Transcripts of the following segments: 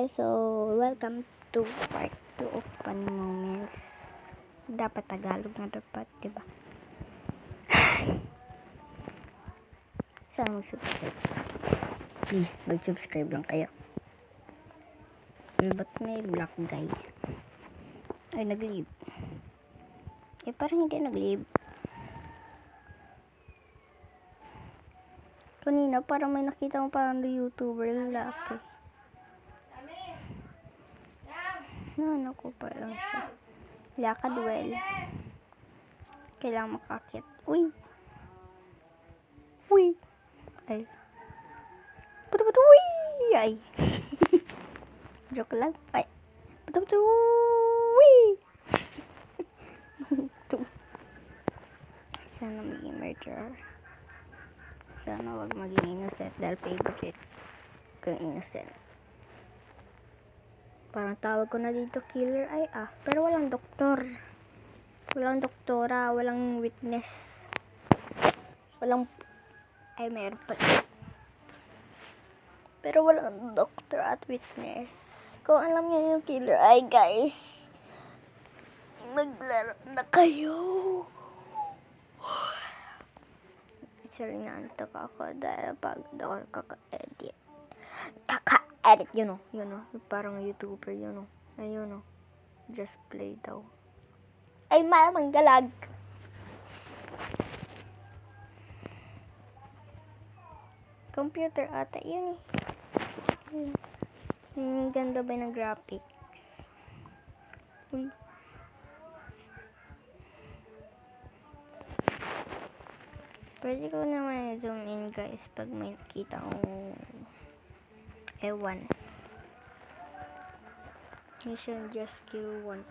guys, so welcome to part 2 of Funny Moments. Dapat Tagalog na dapat, diba? Saan mag-subscribe? Please, mag-subscribe lang kayo. Ba't may black guy? Ay, nag-leave. Parang hindi nag-leave. Kanina, parang may nakita mo parang YouTuber lalaki. Ano ko pa lang siya. Lakad well. Kailangan makakit. Uy! Uy! Ay. Puto-puto! Uy! Ay. Joke lang. Ay. Puto-puto! Uy! Sana maging murderer. Sana wag maging innocent dahil favorite ko yung innocent. Parang tawag ko na dito killer ay pero walang doktor. Walang doktora, walang witness. Meron pa. Pero walang doktor at witness. Kung alam niyo yung killer ay guys, maglaro na kayo. Sorry na antok ako dahil pagod ako kaka-edit. Kaka-edit, yun o. Parang YouTuber, yun o. Ayun o. Just play daw. Ay, malamang galag. Computer ata, yun eh. Ganda ba ng graphics? Uy. Pwede ko naman zoom in guys pag may nakita akong ewan. Mission just kill one.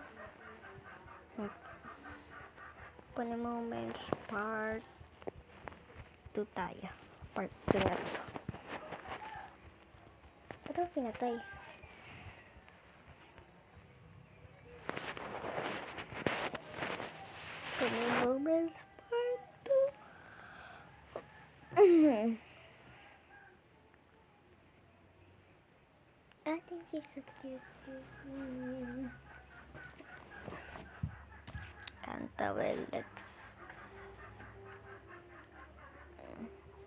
Funny Moments part 2 tayo. Part 2 na to. Ba't ako pinatay? Funny Moments part 2. I think you're so cute. Kanta Wellex.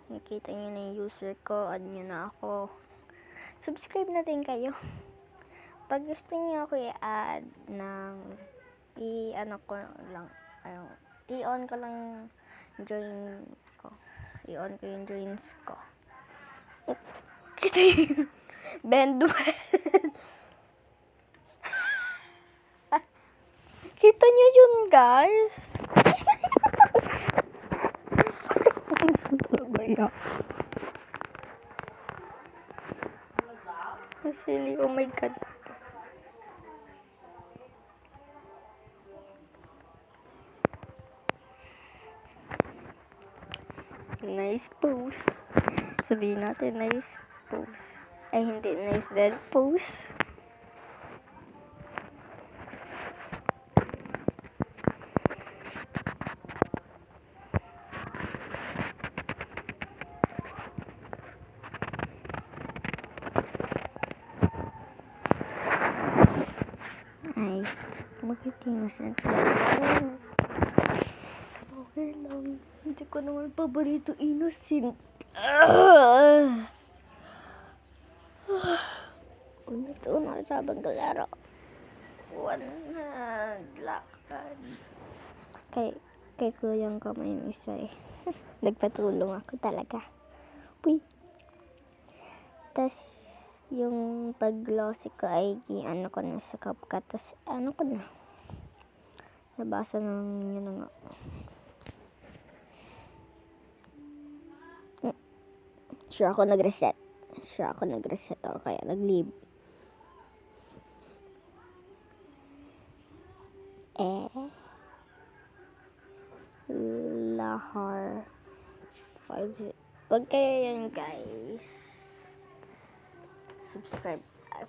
Nakita nyo na yung user ko. Add nyo na ako. Subscribe na din kayo. Pag gusto nyo ako i-add ng i-on ko lang join ko. I-on ko yung joins ko. Kita yun. Benduel. Kita nyo yun, guys. Silly, oh my god. Nice pose. Sabihin natin, nice pose. Ay, hindi, nice dead pose. Ay, bakit innocent lang? Okay lang. Hindi ko naman paborito innocent. Unat-unat sa paglalaro. Lakad. Kay kuyang kamay yung isa eh. Nagpatulong ako talaga. Uy. Tas yung pag-glossy ko ay ano ko na sa CapCut. Tas ano ko na. Nabasa ng yun nga. Sure ako nag-reset ako kaya nag-leave. Lahar 5. Wag kayo yun guys. Subscribe.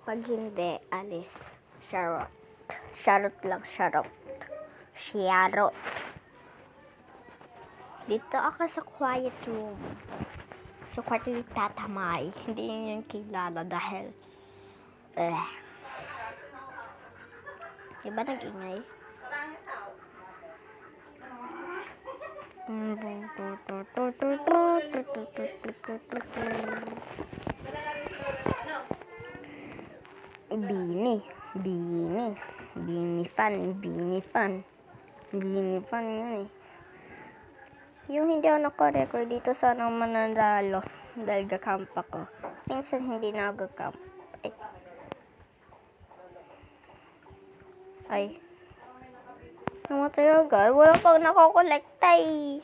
Pag hindi, alis. Shoutout lang. Dito ako sa quiet room. Sa kwarto ni Tata Mai. Hindi yun yung kilala dahil Diba nag-ingay? Bini fan yun eh. Yung hindi ako naka-record dito, sana mananalo dahil gakamp ako. Minsan hindi na ako gakamp. Ay. Namatay agad. Wala pang nakokolekta eh.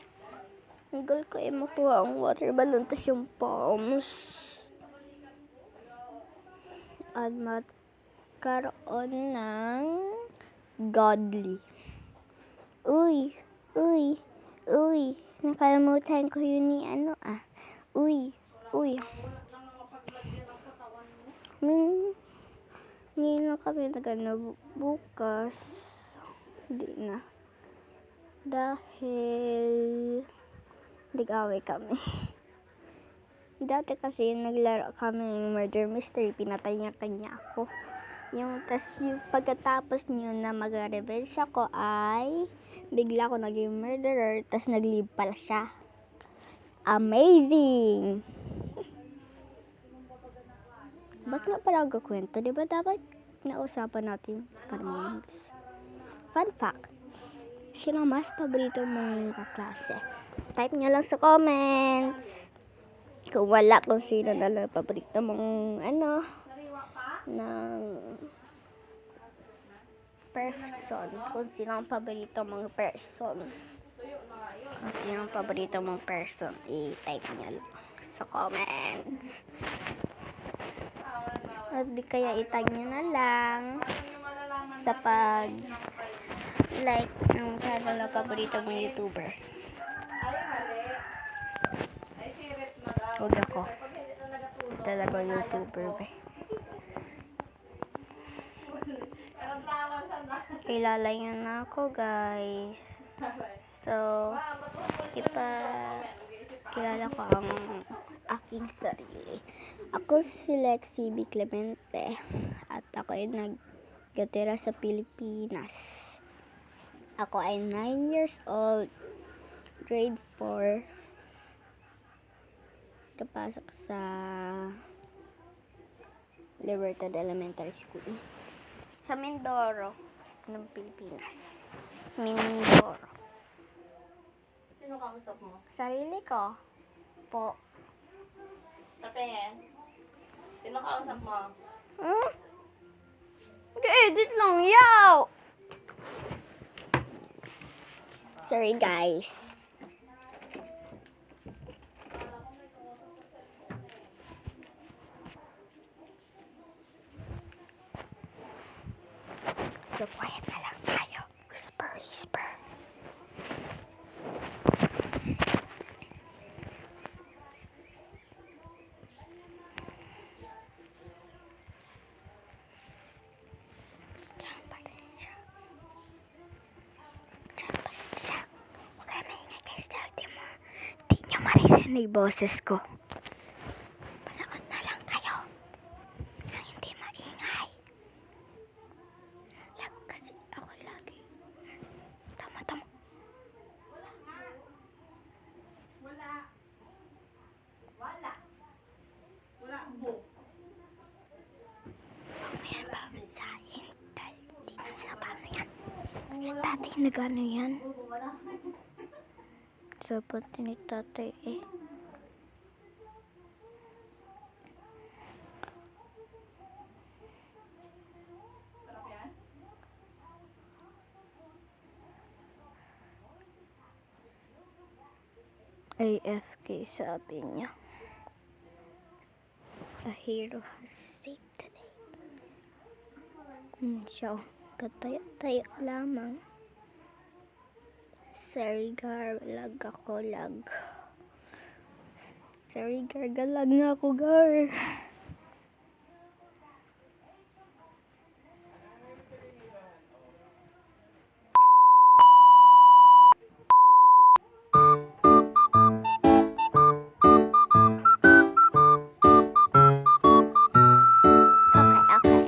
Ang goal ko ay makuha ang water balloon tas yung palms. At magkaroon ng godly. Uy. Nakalimutan ko yun ni Uy. Ngayon na kami bukas. Hindi na. Dahil nag-away kami. Dati kasi naglaro kami ng murder mystery. Pinatay niya kanya ako. Yung pagkatapos niyo na mag-revenge ako ay bigla ko naging murderer. Tas nag-leave pala siya. Amazing! Ba't nga pala kwento? Diba dapat nausapan natin yung fun fact. Sino mas paborito mong kaklase? Type nyo lang sa comments. Kung wala, kung sino na lang paborito mong ng person. Kung sino ang paborito mong person. I-type nyo lang sa comments. At di kaya itag nyo na lang sa like ng channel na paborito mong YouTuber. Huwag ako. Talaga YouTuber ba? Kilala nyo na ako guys. So, kilala ko ang aking sarili. Ako si Lexie B. Clemente at ako ay nagtira sa Pilipinas. Ako ay 9 years old, grade 4. Kapasok sa Libertad Elementary School sa Mindoro ng Pilipinas. Mindoro. Sino kausap mo? Sarili ko po. Tatingin. Sino kausap mo? Edit lang yaw. Sorry guys. So quiet na lang tayo. Whisper. May boses ko. Panood na lang kayo na hindi maingay. Kasi ako lagi. Tama. Wala mo. Mamaya babasahin. Dahil di na nagano yan. Dati nagano yan. Dapat ni tatay eh. AFK sabi niya. A hero has saved the day. Siya, kataya-taya lamang. Sarigar, lag ako, lag. Sarigar, galag nga ako, gar. Okay.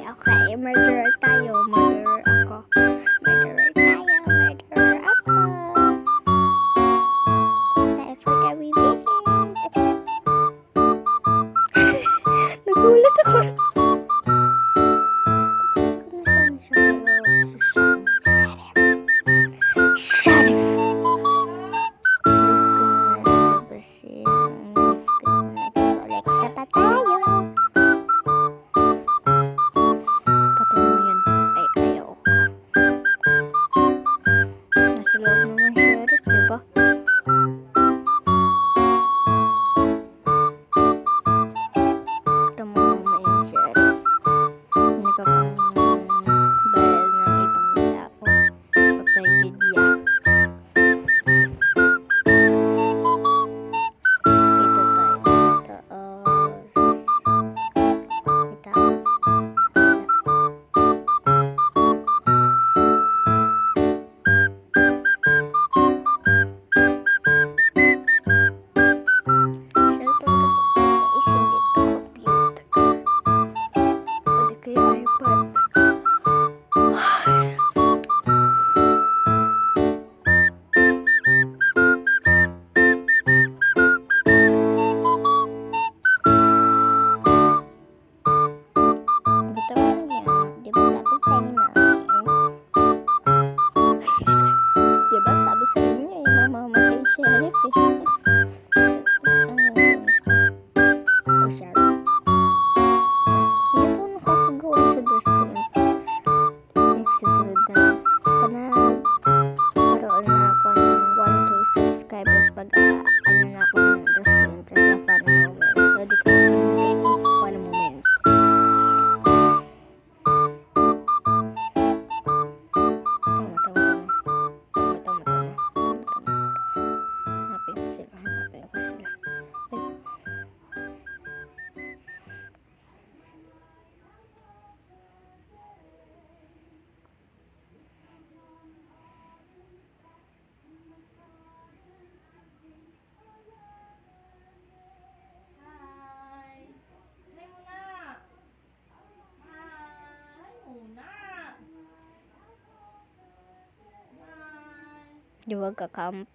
Duwag ka camp.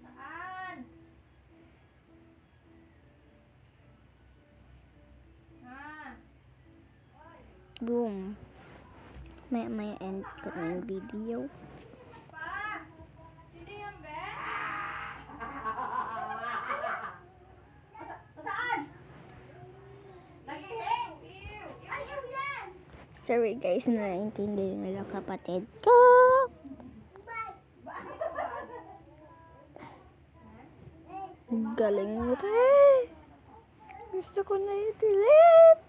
Saan? Ha? Boom. May end ko na yung video. Pa! Sino yan, be? Saan? Nagihing! Ew! Ayaw yan! Sorry guys, naiintindihan nila kapatid ko. Galing mo, te. Gusto ko na i-delete.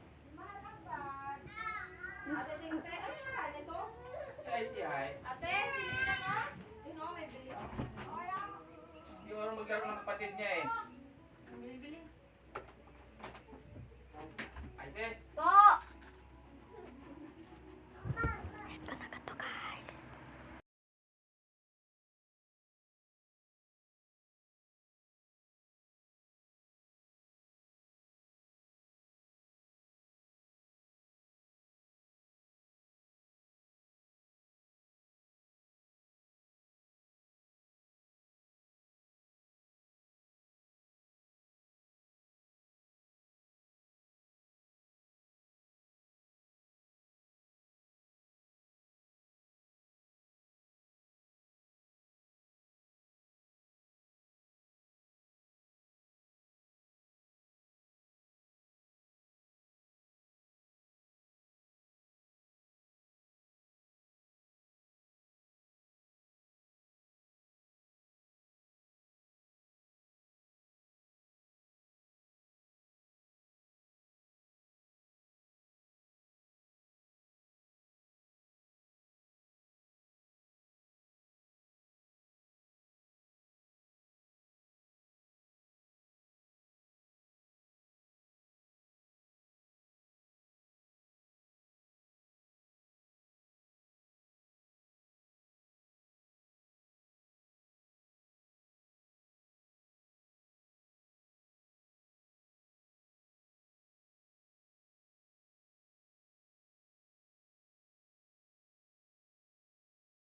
Ate Dingte, ano yung lahat nito? Ate, sili na ka? Ano, may bili ako. Hindi mo maglaro ng kapatid niya eh. Bili-bili. Ayos eh.